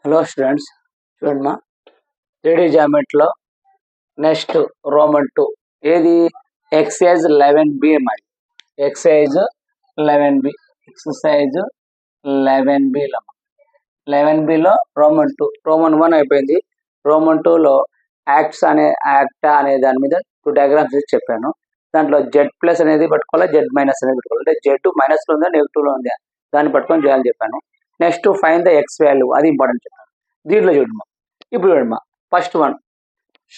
Hello students, చూడమ్మా 3D జామెట్రీలో next Roman 2 ఏది exercise 11B మరి ఎక్సర్సైజ్ 11B ఎక్సర్సైజ్ 11Bలో 11Bలో రోమన్ 2 రోమన్ 1 అయిపోయింది. రోమన్ 2లో యాక్టా అనే దాని మీద 2 డయాగ్రామ్స్ చెప్పాను. దాంట్లో జెడ్ ప్లస్ అనేది పట్టుకోవాలి, జెడ్ మైనస్ అనేది పట్టుకోవాలి. అంటే జెడ్ మైనస్లో ఉందా నెగిటివ్లో ఉందా దాన్ని పట్టుకొని చేయాలని చెప్పాను. Next find the X value, అది ఇంపార్టెంట్ చెప్పాను. దీంట్లో చూడమ్మా, ఇప్పుడు చూడమ్మా first one,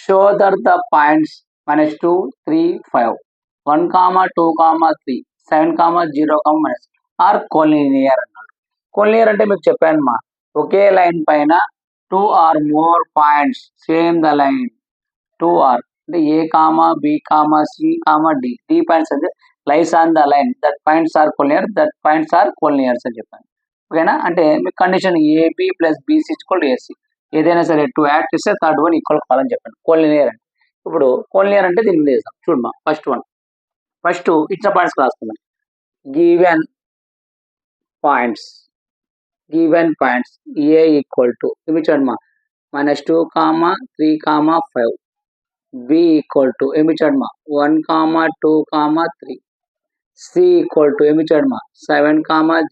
show that the points -2 3 5 1, 2, 3 7, 0, -, are collinear అన్నాడు. కోలినియర్ అంటే మీకు చెప్పాను మా, ఒకే లైన్ పైన 2 or more points same the line 2 are అంటే A comma B comma C comma D D points అంటే lies on the line that points are collinear, that points are collinears అని చెప్పాను. ఓకేనా? అంటే మీకు condition AB plus BC equal AC, ఏదైనా సరే 2 add చేస్తే థర్డ్ వన్ ఈక్వల్ కావాలని చెప్పాను. కోలినియర్ అంటే ఇప్పుడు కోలినియర్ అంటే దీన్ని చేద్దాం. చూడమ్మా ఫస్ట్ వన్, ఫస్ట్ ఇచ్చిన పాయింట్స్ రాసుకుందాం. Given points A equal to ఇవి చూడమ్మా -2, 3, 5 బి ఈక్వల్ టు ఏమి చూడమ్మా 1, 2, 3 సి ఈక్వల్ టు ఏమి చూడమ్మా 7,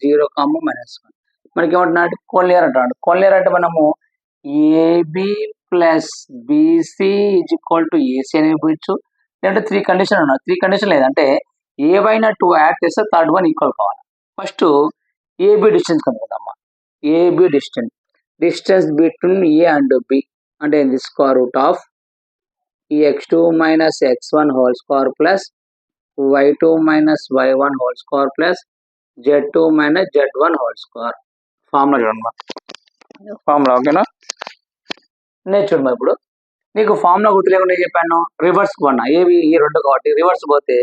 0, -1 మనకి ఏమంటున్నాడు కోలినియర్ అంటున్నాడు. కోలినియర్ అంటే మనము AB plus BC is equal to AC అని ఇవ్వచ్చు, లేదంటే 3 కండిషన్ అన్నాడు. 3 కండిషన్ లేదంటే ఏవైనా 2 యాడ్ చేస్తే థర్డ్ వన్ ఈక్వల్ కావాలి. ఫస్ట్ ఏబి డిస్టెన్స్ కనుక్కుందామా. AB distance between A and B అంటే ఇది square root of x2 minus x1 whole square plus y2 minus y1 whole square plus z2 minus z1 whole square. Formula చూడమ్మా, formula ఓకేనా? నేను చూడమ్మా ఇప్పుడు నీకు formula గుర్తు లేకుండా చెప్పాను, రివర్స్ కొన్నా ఏబి ఈ రెండు కాబట్టి రివర్స్ పోతే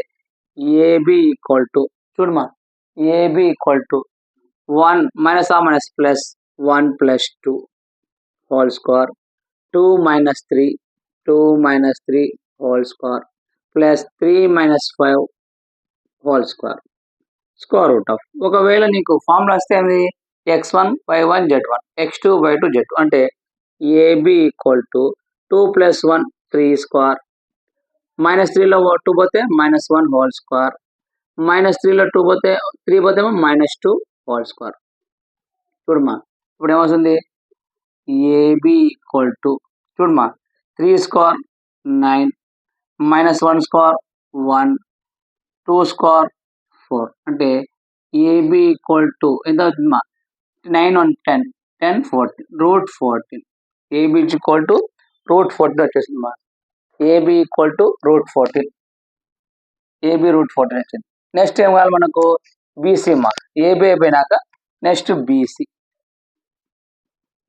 ఏబి ఈక్వల్ టు చూడమ్మా ఏబి ఈక్వల్ టు 1 మైనస్ ఆ minus plus 1 plus 2 whole square 2 minus 3 2 minus 3 whole square plus 3 minus 5 whole square square root of. ఒకవేళ నీకు ఫార్ములా వస్తే ఏంది x1 y1 z1 x2 y2 z2 అంటే ab equal to 2 plus 1 3 square -3లో 2 పోతే -1 whole square -3లో 2 పోతే 3 పోతే -2 హోల్ స్క్వేర్. చూడమ్మా ఇప్పుడు ఏమవుతుంది ab ఈక్వల్ టు చూడమ్మా 3 స్క్వేర్ 9 -1 స్క్వేర్ 1 2 స్క్వేర్ 4 అంటే ఏబి ఈక్వల్ టు ఎంత అవుతుందమ్మా 9 1 10 10 14 root 14 AB equal to root 14 వచ్చేసిందమ్మా. AB equal to root 14 AB root 14 వచ్చింది. నెక్స్ట్ ఏం కావాలి మనకు బీసీ మా, ఏబి అయిపోయినాక నెక్స్ట్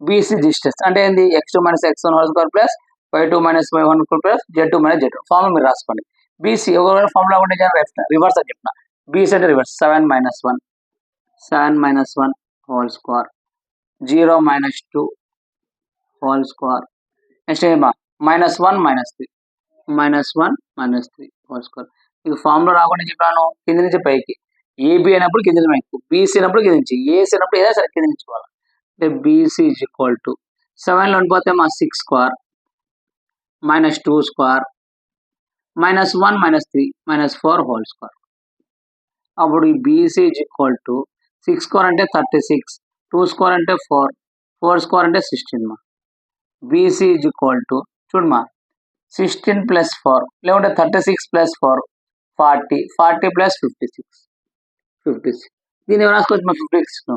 బీసీ డిస్టెన్స్ అంటే ఏంది x2 minus x1 whole square plus y2 minus y1 plus z2 minus z2 formula మీరు రాసుకోండి. బీసీ ఒకవేళ ఫార్ములా ఉంటే రివర్స్ అని చెప్పిన, బీసీ అంటే reverse 7 minus 1 whole square 0 minus 2 whole square next ఏమా -1 -3 హోల్ స్క్వేర్. ఇది ఫార్ములా రాకుండా చెప్పాను కింద నుంచి పైకి, ఏబి అయినప్పుడు కింద నుంచి పైకి, బీసీ అయినప్పుడు కింద నుంచి, ఏసీ అయినప్పుడు ఏదైనా సరే కింద నుంచి పోవాలి. అంటే బీసీ ఈజ్ ఈక్వల్ టు 7లో పోతే మా 6 స్క్వేర్ -2 స్క్వేర్ -1 -3 -4 హోల్ స్క్వేర్. అప్పుడు ఈ BC is equal to 6 square అంటే 36, 2 స్క్వేర్ అంటే 4, 4 స్క్వేర్ అంటే 16 మా. బీసీ ఈజ్ ఈక్వల్ టు చూడమా 16 ప్లస్ 4 లేకుంటే 36 ప్లస్ 4 40, 40 ప్లస్ 56 దీన్ని రాసుకోవచ్చు మా 56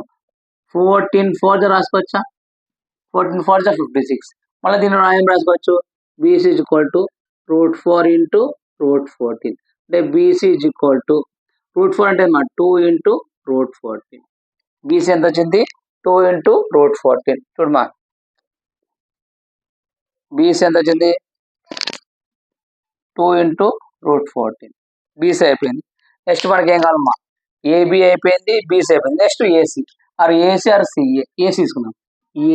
14 4 రాసుకోవచ్చా 14 4 56. మళ్ళీ దీన్ని ఏం రాసుకోవచ్చు BC is equal to route 4 into root 14 అంటే BC is equal to route 4 అంటే మా 2 ఇంటూ రూట్ 14. బీసీ ఎంత వచ్చింది 2 ఇంటూ రూట్ 14. చూడమా బీసీ ఎంత వచ్చింది 2 ఇంటూ రూట్ 14. బీసీ అయిపోయింది. నెక్స్ట్ మనకి ఏం కావాలమ్మా ఏబి అయిపోయింది, బీసీ అయిపోయింది. Next AC are CA. AC తీసుకున్నాం.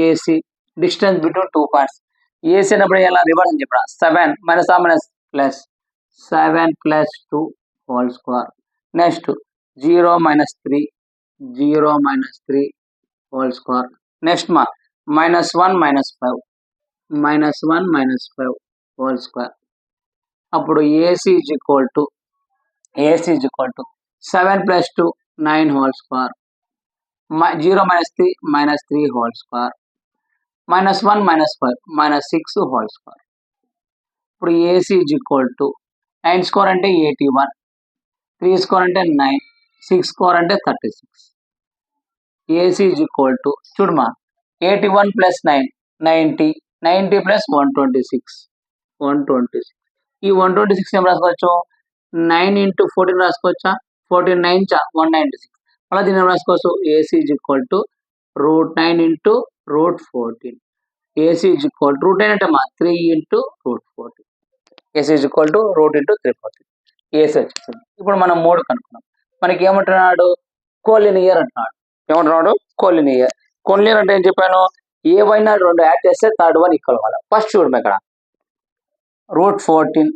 AC distance between 2 points. AC అన్నప్పుడు ఎలా రివర్స్ అని చెప్పిన 7 మైనస్ ఆ minus plus 7 plus 2 whole square next 0 minus 3 whole square next మా -1 -5 -1 -5 హోల్ స్క్వేర్. అప్పుడు AC is equal to 7 + 2 9 whole square. 0 - 3 -3 whole square. -1 -5 -6 whole square. ఇప్పుడు AC is equal to 9 square అంటే 81, 3 square అంటే 9, 6 స్క్వేర్ అంటే 36. AC is equal to చూడమా 81 + 9 90, 90 + 126 126. ఈ 126 ఏం రాసుకోవచ్చు 9 × 14 రాసుకోవచ్చా 14 9 196. అలా దీన్ని ఏం రాసుకోవచ్చు AC is equal to √9 × √14. AC is equal to √9 అంటే 3 × √14. AC is equal to √314. AC వచ్చేసింది. ఇప్పుడు మనం 3 కనుక్కున్నాం. మనకి ఏమంటున్నాడు కోలినియర్ అంటున్నాడు. ఏమంటున్నాడు కోలినియర్. కోలినియర్ అంటే ఏం చెప్పాను ఏవైనా 2 యాడ్ చేస్తే థర్డ్ వన్ ఈక్వల్ అవ్వాలి. ఫస్ట్ చూడము ఇక్కడ √14,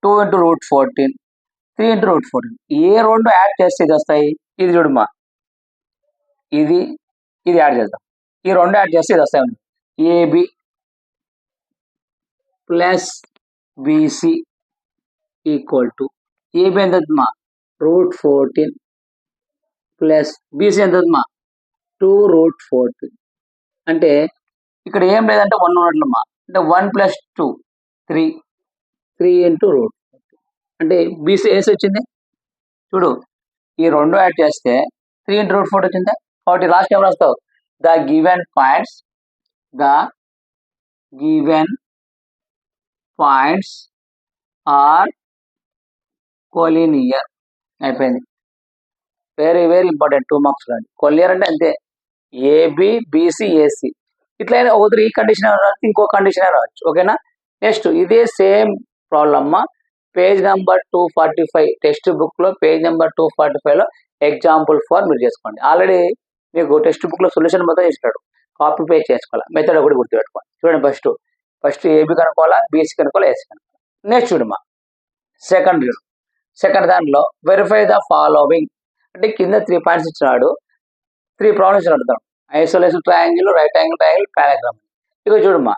2 × √14, 3 × √14. ఏ 2 యాడ్ చేస్తే ఇది వస్తాయి. ఇది చూడమ్మా ఇది యాడ్ చేద్దాం. ఈ 2 యాడ్ చేస్తే ఇది వస్తాయి. AB + BC equal to AB ఎంతమ్మా √14 ప్లస్ BC ఎంతమ్మా 2 √14. అంటే ఇక్కడ ఏం లేదంటే 1 ఉన్నట్లమ్మా. అంటే 1 + 2 3 × √14. అంటే BC ఏసి వచ్చింది చూడు. ఈ 2 యాడ్ చేస్తే 3 × √14 వచ్చిందా. కాబట్టి లాస్ట్ ఏం రాస్తావు the given points are collinear. అయిపోయింది. వెరీ వెరీ ఇంపార్టెంట్ 2 మార్క్స్ రండి. కొలినియర్ అంటే అంతే AB BC AC ఇట్లయినా ఒకరు ఈ కండిషన్ రావచ్చు ఇంకో కండిషన్ రావచ్చు. ఓకేనా. నెక్స్ట్ ఇదే same problem page number 245 text book లో పేజ్ నెంబర్ 245 లో ఎగ్జాంపుల్ 4 మీరు చేసుకోండి. ఆల్రెడీ మీకు టెక్స్ట్ బుక్ లో సొల్యూషన్ మొత్తం చేసినాడు. కాపీ పేస్ట్ చేసుకోవాలి. మెథడ్ ఒకటి గుర్తుపెట్టుకోండి. చూడండి ఫస్ట్ AB కనుక్కోవాలా BC కనుక్కోవాలా AC కనుక్కోవాలి. నెక్స్ట్ చూడమ్మా సెకండ్ దాంట్లో వెరిఫై ద ఫాలోవింగ్ అంటే కింద 3 పాయింట్స్ ఇచ్చినాడు. 3 ప్రాబ్లమ్స్ అడుగుతాం. Isosceles triangle, right angle triangle, parallelogram. ఇక చూడమ్మా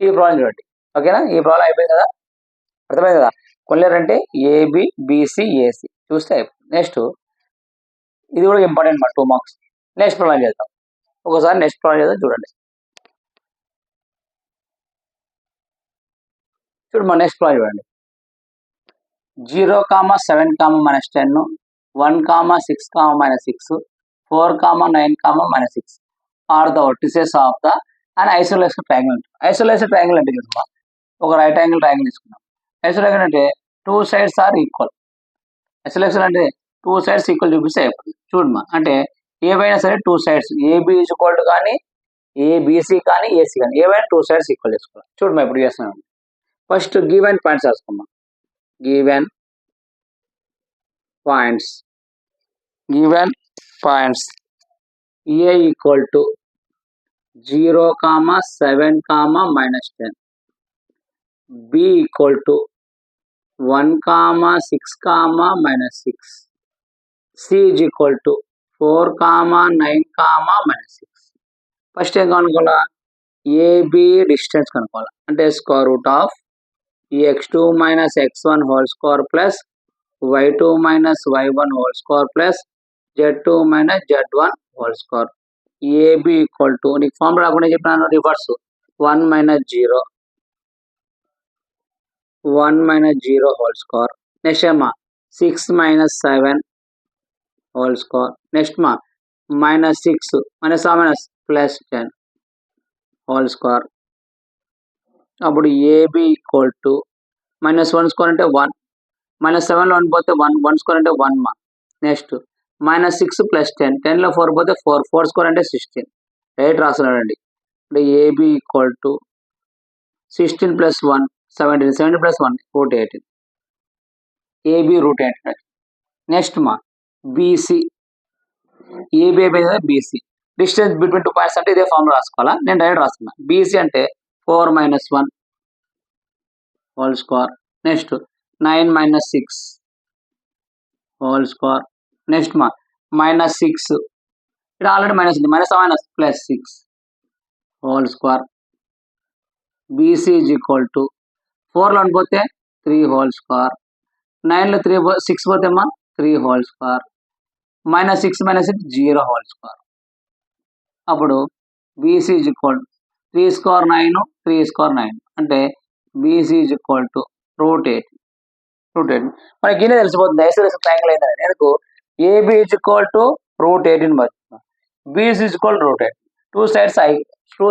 ఈ ప్రాబ్లం చూడండి. ఓకేనా. ఈ ప్రాబ్లం అయిపోయింది కదా. అర్థమైంది కదా. కొలినియర్ అంటే AB BC AC చూస్తే అయిపోయింది. నెక్స్ట్ ఇది కూడా ఇంపార్టెంట్ 2 మార్క్స్. నెక్స్ట్ ప్రాబ్లం చేద్దాం. ఒకసారి నెక్స్ట్ ప్రాబ్లం చేద్దాం చూడండి. చూడమ్మా నెక్స్ట్ ప్రాబ్లం చూడండి. 0, 7, -10, 1, 6, -6, 4, 9, -6 are the vertices of the and isosceles triangle. Isosceles triangle అంటే చూడమ్మా ఒక రైట్ యాంగిల్ ట్రయాంగిల్ తీసుకున్నాం. ఐసోలేషన్ అంటే 2 sides ఆర్ ఈక్వల్. ఐసోలేషన్ అంటే 2 sides ఈక్వల్ చూపిస్తే అయిపోతుంది. చూడమ్మా అంటే ఏవైనా సరే 2 sides AB is equal to కానీ ABC కానీ AC కానీ ఏవైనా 2 sides ఈక్వల్ చేసుకోవాలి. చూడమ్మా ఇప్పుడు చేస్తున్నాం. ఫస్ట్ గివెన్ పాయింట్స్ రాసుకోమ్మా. Given points A equal to 0, 7, -10, B equal to 1, 6, -6, C is equal to 4, 9, -6. ఫస్ట్ ఏం కనుక్కోవాలా AB డిస్టెన్స్ కనుక్కోవాలి. అంటే √of x2 - x1 whole square plus y2 - y1 whole square plus z2 - z1 whole square. AB equal to నీకు form రాకుండా చెప్పినాను reverse 1 - 0 whole square. Next ఏమా 6 - 7 whole square. Next మా -6 +10 హోల్ స్క్వేర్. అప్పుడు AB ఈక్వల్ టు -1 స్క్వేర్ అంటే 1, -7లో 1 పోతే 1 square అంటే 1 మా. నెక్స్ట్ -6 +10, 10లో 4 పోతే 4 స్క్వేర్ అంటే 16. రైట్ రాస్తున్నాడండి. అంటే AB equal to 16 + 1 17, 17 + 1 √18. AB √18. Next మా BC AB అయిపోయింది కదా. BC డిస్టెన్స్ బిట్వీన్ 2 పాయింట్స్ అంటే ఇదే ఫార్మ్ రాసుకోవాలా. నేను డైరెక్ట్ రాస్తున్నా. BC అంటే 4 - 1 whole square. Next 9 - 6 whole square. Next -6 ఇక్కడ ఆల్రెడీ మైనస్ ఉంది. -6 whole square BC is equal to 4లో 1 పోతే 3 హోల్ స్క్వేర్ 9లో 6 పోతే అమ్మా 3 హోల్ స్క్వేర్ -6 -6 0 హోల్ స్క్వేర్. అప్పుడు BC is equal 3 square 9 3 square 9 అంటే బీసీ ఈజ్ ఈక్వల్ టు √8 మనకి ఇదే తెలిసిపోతుంది ఐసోలేషన్ ట్రయాంగిల్ అయిందని. నేను ఏబి ఈజ్ ఈక్వల్ టు √18 పడుతుంది, BC is equal √8. Two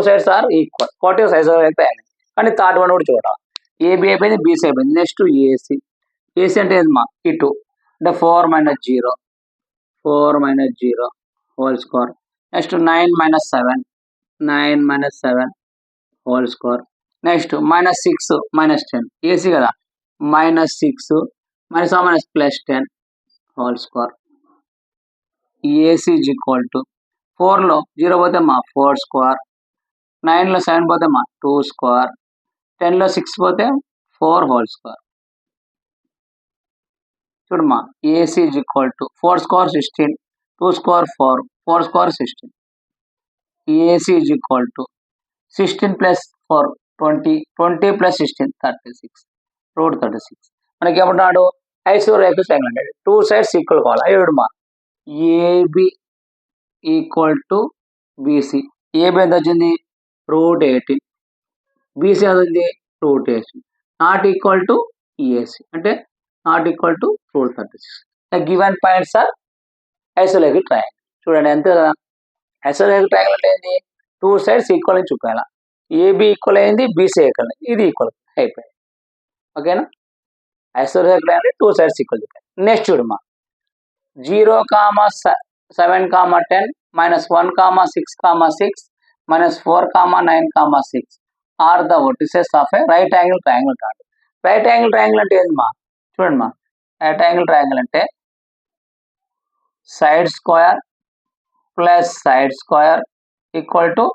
sides are equal కాబట్టి ఐసోలేషన్ ట్రయాంగిల్. కానీ థర్డ్ వన్ కూడా చూడాలి. ఏబి అయిపోయింది, బీసీ అయిపోయింది. నెక్స్ట్ ఏసీ అంటే ఏదమ్మా ఇటు అంటే 4 - 0 whole square. Next 9 - 7 whole square. Next -6 -10 AC కదా, -6 -10 whole square. AC is equal to 4లో 0 పోతే మా 4 స్క్వేర్ 9లో 7 పోతే మా 2 స్క్వేర్ 10లో 6 పోతే 4 హోల్ స్క్వేర్. చూడమ్మా AC is equal to 4 square 16 2 square 4 square 16. AC is equal to 16 + 4 20 20 + 16 36 √36. మనకి ఏమంటున్నాడు ఐసోరేఖ ట్రయాంగిల్ అంటే టూ సైడ్స్ ఈక్వల్ కావాలి. అయ్యుడుమా AB equal to BC. AB ఎంత వచ్చింది √18, బీసీ ఎంత ఉంది √18, నాట్ ఈక్వల్ టు ఏసీ అంటే not equal to √36. The given points are isosceles triangle. చూడండి అంతే కదా. ఐసోలేటిక్ ట్రయాంగిల్ అంటే ఏంటి, టూ సైడ్స్ ఈక్వల్ అని చూపాలి. ఏబి ఈక్వల్ అయింది, బీసీ ఈక్వల్ అయింది, ఇది ఈక్వల్ అయిపోయింది. ఓకేనా. ఐసోలేటిక్ ట్రయాంగిల్ టూ సైడ్స్ ఈక్వల్ చూపాలి. నెక్స్ట్ చూడమ్మా 0, 7, 10 -1, 6, 6 -4, 9, 6 are the vertices of a right angle triangle. Right angle triangle అంటే ఏందమ్మా చూడండి. రైట్ యాంగిల్ ట్రయాంగిల్ అంటే side square plus side square equal to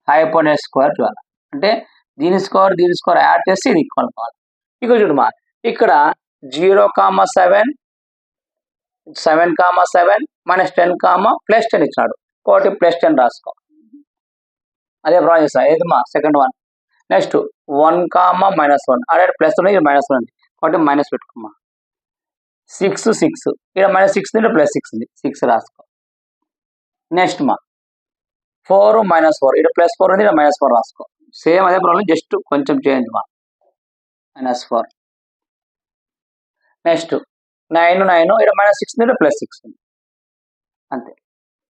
hypotenuse square చూడాలి. అంటే దీని స్క్వేర్ యాడ్ చేసి ఇది ఈక్వల్ కావాలి. ఇక చూడమ్మా ఇక్కడ 0, 7 -7 -10 +10 ఇచ్చాడు కాబట్టి +10 రాసుకో. అదే డ్రా చేస్తా ఏదమ్మా సెకండ్ వన్. నెక్స్ట్ 1, -1 అదే ప్లస్ ఉంది, -1 ఉంది కాబట్టి మైనస్ పెట్టుకోమ్మా. 6 ఇక్కడ -6 ఉంది, +6 ఉంది 6 రాసుకో. నెక్స్ట్ మా 4 -4 ఇక్కడ +4 ఉంది, ఇక్కడ -4 రాసుకో. సేమ్ అదే ప్రాబ్లం, జస్ట్ కొంచెం చేంజ్ మా -4. నెక్స్ట్ 9 ఇక్కడ -6 ఉంది, ఇక్కడ +6 ఉంది అంతే.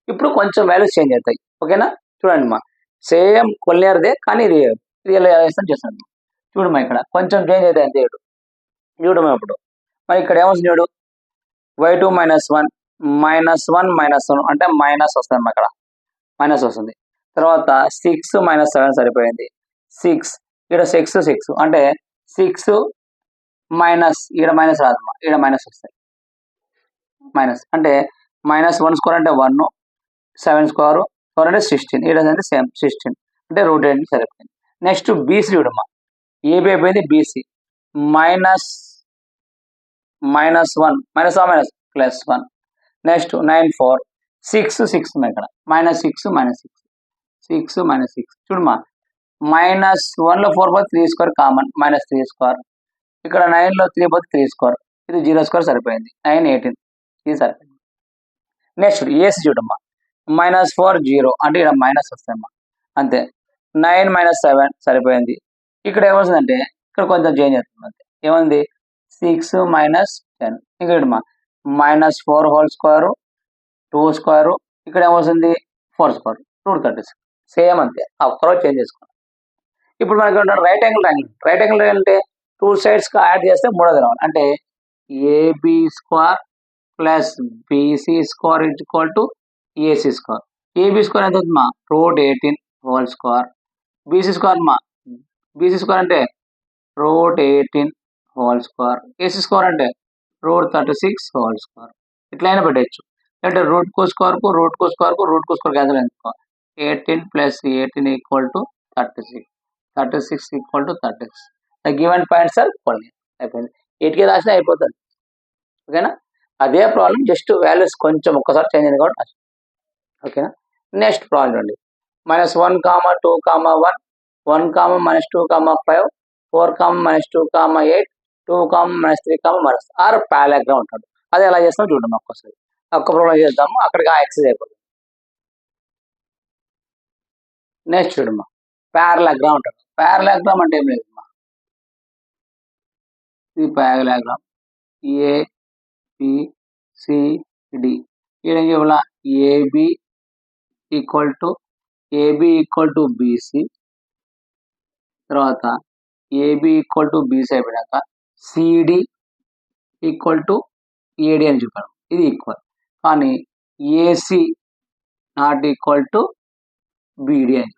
ఇప్పుడు కొంచెం వాల్యూస్ చేంజ్ అవుతాయి. ఓకేనా. చూడండి మా సేమ్ కొలినియర్దే కానీ ఇది రియలైజేషన్ చేస్తాను. చూడమ్మా ఇక్కడ కొంచెం చేంజ్ అవుతాయి అంతే. చూడమ్మా ఇప్పుడు మరి ఇక్కడ ఏమొస్తుంది చూడు y2 -1 -1 అంటే మైనస్ వస్తుంది అమ్మా, ఇక్కడ మైనస్ వస్తుంది. తర్వాత 6 -7 సరిపోయింది. 6 ఇక్కడ 6 అంటే 6 మైనస్ ఇక్కడ మైనస్ రాదమ్మా, ఇక్కడ మైనస్ వస్తాయి. మైనస్ అంటే -1 స్క్వేర్ అంటే 1, 7 స్క్వేర్ 4 అంటే 16, ఇక్కడ అంటే సేమ్ 16 అంటే √8 సరిపోయింది. నెక్స్ట్ బీసీ చూడమ్మా ఏబి అయిపోయింది, బీసీ -1 +1 నెక్స్ట్ 9 4 6 ఇక్కడ -6 చూడమ్మా -1లో 4 పోతే 3 స్క్వేర్ కామన్ -3 స్క్వేర్. ఇక్కడ 9లో 3 పోతే 3 స్క్వేర్, ఇది 0 స్క్వేర్ సరిపోయింది 9 18 ఇది సరిపోయింది. నెక్స్ట్ ఏసీ చూడమ్మా -4 0 అంటే ఇక్కడ మైనస్ వస్తాయమ్మా అంతే. 9 - 7 సరిపోయింది. ఇక్కడ ఏమవుతుందంటే ఇక్కడ కొంచెం చేంజ్ అవుతుంది అంతే. ఏముంది 6 - 10 ఇక్కడ -4 హోల్ స్క్వేర్ 2 స్క్వేర్ ఇక్కడ ఏమవుతుంది 4 స్క్వేర్ √36 సేమ్ అంతే. ఒక్కరోజు చేంజ్ చేసుకోండి. ఇప్పుడు మనకి రైట్ యాంగిల్ అంటే టూ సైడ్స్ యాడ్ చేస్తే మూడోది రావాలి. అంటే AB square plus BC square equal to AC square. AB square ఎంత అవుతుందమ్మా √18 హోల్ స్క్వేర్. బీసీ స్క్వేర్ అంటే √18 హోల్ స్క్వేర్. ఏసీ స్క్వేర్ అంటే √36 హోల్ స్క్వేర్. ఇట్లయినా పెట్టచ్చు. అంటే రూట్ కో స్క్వేర్ క్యాన్సిల్ అయింది. 18 + 18 equal to 36 36 equal to 36. The given points are అయిపోయింది. 8కి రాసినా అయిపోతుంది. ఓకేనా. అదే ప్రాబ్లం జస్ట్ వాల్యూస్ కొంచెం ఒక్కసారి చేంజ్ అయింది కాబట్టి ఓకేనా. నెక్స్ట్ ప్రాబ్లం అండి -1, 2, 1, 1, -2, 5, 4, -2, 8, 2, -3, ఆర్ ప్యారలాగ్గా ఉంటాడు. అది ఎలా చేస్తామో చూడండి ఒక్కసారి. ఒక్క ప్రాబ్లం చేద్దాము. అక్కడికి ఆ ఎక్సర్సైజ్ అయిపోతుంది. నెక్స్ట్ చూడమ్మా, ప్యారలాగ్రామ్ ఉంటాడు. ప్యారలాగ్రామ్ అంటే ఏం లేదమ్మా, ఇది ప్యారలాగ్రామ్ ఏ బి సి డి. ఇక్కడ ఏం చేయాల, ఏబి ఈక్వల్ టు బిసి, తర్వాత ఏబి ఈక్వల్ టు బిసి అయిపోయినాక సిడి ఈక్వల్ టు ఏడి అని చెప్పాను. ఇది ఈక్వల్. కానీ ఏసి నాట్ ఈక్వల్ టు బిడి అని,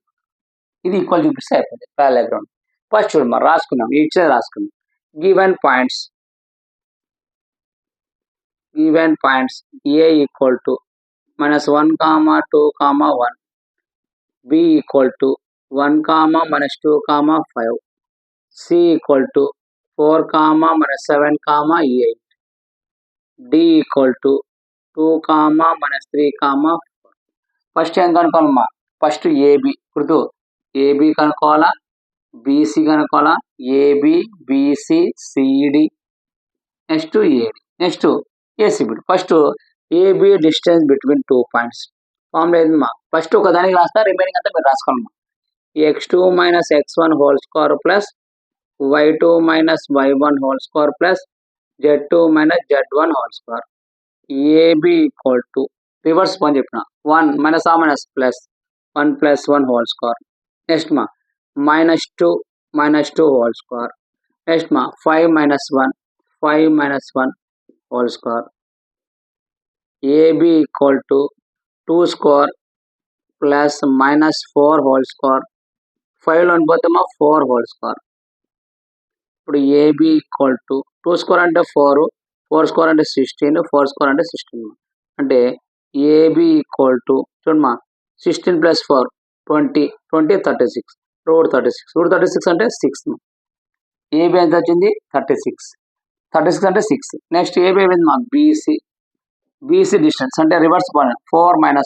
ఇది ఈక్వల్ చూపిస్తే అయిపోయింది ప్యారలాగ్రామ్. ఫస్ట్ చూడమ్మా, రాసుకుందాం, ఇచ్చేది రాసుకుందాం. Given points a equal to -1, 2, 1, b equal to 1, -2, 5, c equal to 4, -7, 8, d equal to 2, -3, 4. First ఏం కనుక్కోవాలమ్మా, ఫస్ట్ ఏబి, గుర్తు ఏబి కనుక్కోవాలా, బీసీ కనుక్కోవాలా, AB BC CD, next AD, next ACB. First AB distance between 2 points. Form లేదమ్మా, first ఒక దానికి రాస్తా, remaining అంతా మీరు రాసుకోవాలమ్మా. x2 - x1 whole square plus y2 - y1 whole square plus z2 - z1 whole square. AB equal to reverse పని చెప్పిన 1 minus ఆ minus plus 1 + 1 whole square. Next మా -2 హోల్ స్క్వేర్. నెక్స్ట్ మా 5 - 1 whole square. AB equal to 2 square plus -4 whole square. 5లో పోతే మా 4 whole square. ఇప్పుడు AB equal to 2 square అంటే 4, 4 స్క్వేర్ అంటే 16, 4 స్క్వేర్ అంటే 16. అంటే ఏబి ఈక్వల్ టు చూడమ్మా, 16 + 4 20, 36, రూట్ 36 అంటే 6. ఏబి ఎంత వచ్చింది, 36 అంటే 6. నెక్స్ట్ ఏబి అయిపోయింది మా బీసీ డిస్టెన్స్ అంటే రివర్స్ పని 4 - 1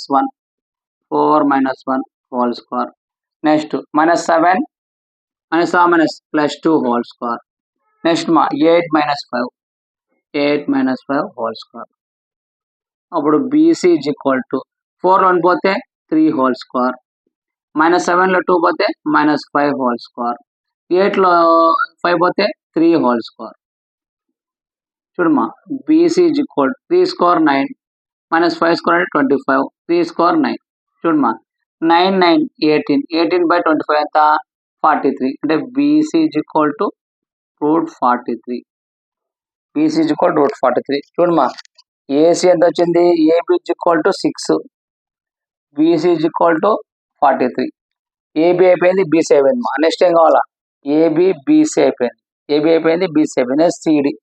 whole square. Next -7 +2 whole square. Next మా 8 - 5 హోల్ స్క్వేర్. అప్పుడు బీసీ ఈజ్ ఈక్వల్ టు 4లో పోతే 3 హోల్ స్క్వేర్, -7లో 2 పోతే -5 హోల్ స్క్వేర్, 8లో 5 పోతే 3 హోల్ స్క్వేర్. చూడమ్మా, BC is equal 3 square 9, -5 square అంటే 25, 3 స్క్వేర్ 9. చూడమ్మా, 9 9 18, 18/25 ఎంత, 43. అంటే BC is equal to √43. BC is equal to √43. చూడమ్మా, ఏసీ ఎంత వచ్చింది, AB is equal to 6, BC is equal to 43. AB అయిపోయింది, బీసీ అయిపోయింది. నెక్స్ట్ ఏం కావాలా, ఏబి బీసీ అయిపోయింది, బీసీ అయిపోయింది.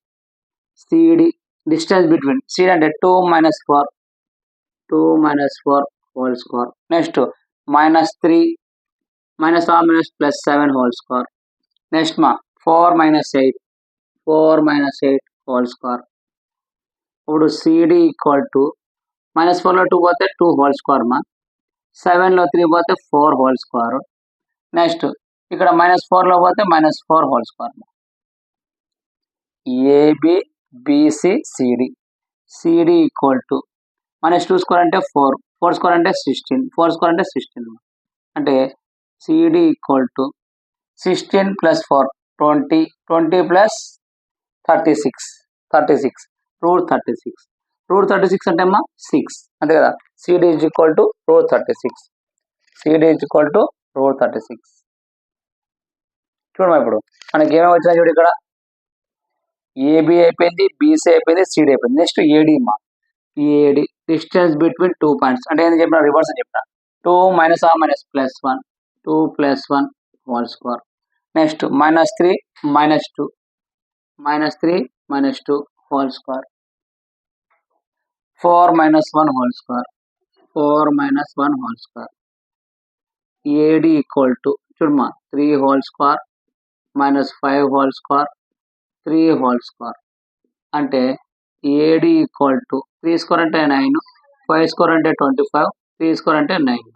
సిడి డిస్టెన్స్ బిట్వీన్, సిడి అంటే 2 - 4 whole square. Next -3 - 7 whole square. Next మా 4 - 8 హోల్ స్క్వేర్. ఇప్పుడు సిడి ఈక్వల్ టు -4లో 2 పోతే 2 హోల్ స్క్వేర్ మా, 7లో 3 పోతే 4 హోల్ స్క్వేర్. నెక్స్ట్ ఇక్కడ -4లో పోతే -4 whole square. AB BC CD equal to -2 square అంటే 4, 4 స్క్వేర్ అంటే 16, 4 స్క్వేర్ అంటే 16. అంటే సిడి ఈక్వల్ టు 16 + 4 20, 20 + 36, √36. √36 అంటే అమ్మా 6, అంతే కదా. CD is equal to √36. చూడమ్మా, ఇప్పుడు మనకి ఏమేమి వచ్చినాయి చూడు, ఇక్కడ ఏబి అయిపోయింది, బీసీ అయిపోయింది, సిడి అయిపోయింది. నెక్స్ట్ ఏడి మా, ఏడి డిస్టెన్స్ బిట్వీన్ 2 పాయింట్స్ అంటే ఏంటి చెప్పిన, రివర్స్ అని చెప్పిన 2 - ఆ minus +1, 2 + 1 whole square. Next -3 - 2 whole square. 4 - 1 whole square, AD equal to చూడమ్మా 3 whole square -5 whole square, 3 whole square. అంటే ఏడి ఈక్వల్ టు 3 స్క్వేర్ అంటే 9, 5 స్క్వేర్ అంటే 25, 3 స్క్వేర్ అంటే 9.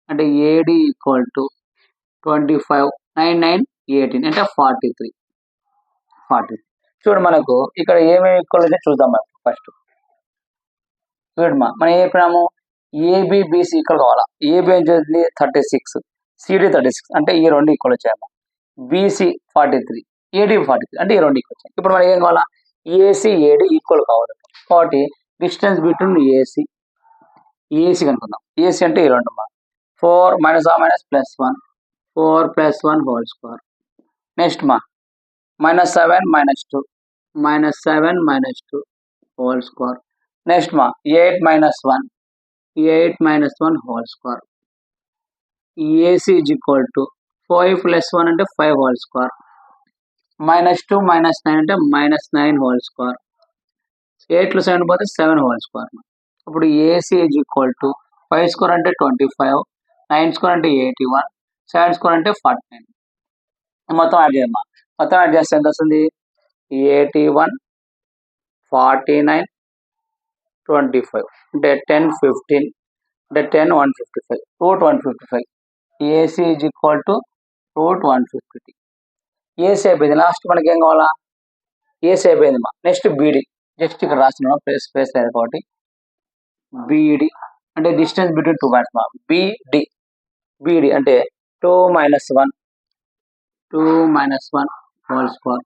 అంటే ఏడి ఈక్వల్ టు 25 9 9 18 అంటే 43 చూడు మనకు ఇక్కడ ఏమేమి ఈక్వల్ అయితే చూద్దాం మనం ఫస్ట్ చూడమ్మా మనం ఏం చెప్పినాము ఏబిబిసి ఈక్వల్ కావాలా ఏబి ఏం చేస్తుంది 36 సిడి 36 అంటే ఈ రెండు ఈక్వల్ వచ్చాయమ్మా బీసీ 43 ఏడి 43 అంటే ఈ రెండు ఈక్వల్ వచ్చాయి ఇప్పుడు మనకి ఏం కావాలా ఏసీ ఏడి ఈక్వల్ కావాలి కాబట్టి డిస్టెన్స్ బిట్వీన్ ఏసీ కనుకుందాం ఏసీ అంటే ఈ రెండు అమ్మా 4 minus minus plus 1 4 plus 1 whole square next మా -7 -2 -7 -2 హోల్ స్క్వేర్ నెక్స్ట్ మా 8 -1 8 -1 whole square AC is equal to 5 plus 1 అంటే 5 హోల్ స్క్వేర్ -2 -9 అంటే -9 హోల్ స్క్వేర్ 8 లో 7 పోతే 7 హోల్ స్క్వేర్ అప్పుడు AC is equal to 5 square అంటే 25 9 స్క్వేర్ అంటే 81 7 స్క్వేర్ అంటే 49 మొత్తం యాడ్ చేయమ్మా మొత్తం యాడ్ చేస్తే ఎంత వస్తుంది 81 49 25 అంటే 10 15 అంటే 10 155 root 155 AC is equal to root 150 AC అయిపోయింది లాస్ట్ మనకి ఏం కావాలా ఏసీ అయిపోయింది మా నెక్స్ట్ బీడి జస్ట్ ఇక్కడ రాస్తున్నాం స్పేస్ లేదు కాబట్టి బీడి అంటే డిస్టెన్స్ బిట్వీన్ టూ పాయింట్స్ మా బీడి అంటే 2 - 1 whole square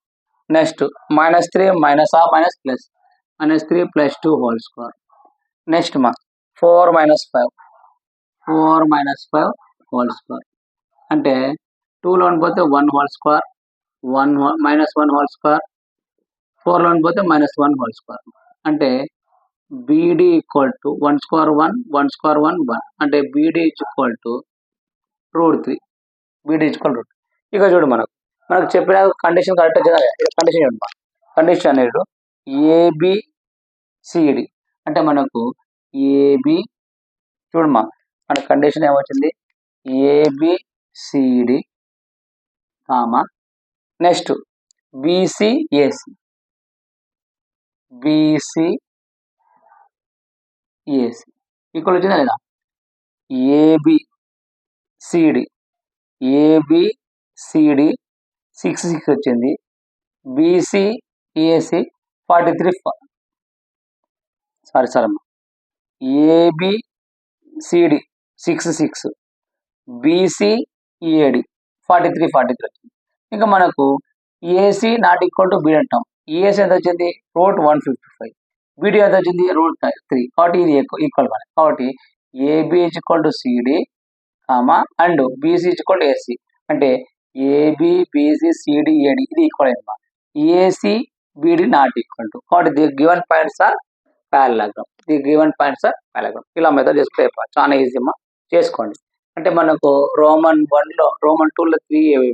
next -3 -plus -3 plus 2 whole square next మా 4 - 5 హోల్ స్క్వేర్ అంటే 2 లోన్ పోతే 1 హోల్ స్క్వేర్ -1 హోల్ స్క్వేర్ 4 లోన్ పోతే -1 హోల్ స్క్వేర్ అంటే BD equal to 1 square 1 1 square 1 1 అంటే BD equal to √3 BD equal root ఇక చూడు మనకు చెప్పిన కండిషన్ కరెక్ట్ వచ్చిందా కండిషన్ చూడమ్మా కండిషన్ అనేది ఏబిసిడి అంటే మనకు ఏబి చూడమ్మా మన కండిషన్ ఏమొచ్చింది ABCD comma next BC AC equal వచ్చిందా లేదా ఏబిసిడి 6 6 వచ్చింది బీసీఏసి 43 సారీ అమ్మా ఏబిసిడి 6 6 బీసీఏడి 43 వచ్చింది ఇంకా మనకు AC not equal to beedi అంటాం ఏసీ ఎంత వచ్చింది రూట్ 155 బీడీ ఎంత వచ్చింది √3 కాబట్టి ఇది ఈక్వల్ మనకి కాబట్టి AB equal to CD comma and BC equal to AC అంటే ఏబి బీసీ సిడి ఏడి ఇది ఈక్వల్ అయింది AC BD not equal to కాబట్టి the given points are parallelogram ఇలా మెథడ్ చేసుకుంటే చాలా ఈజీ అమ్మా చేసుకోండి అంటే మనకు రోమన్ 1 లో రోమన్ 2 లో 3 ఏవి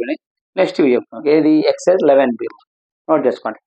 నెక్స్ట్ ఇవి చెప్తాం ఏది ఎక్సైజ్ 11B నోట్ చేసుకోండి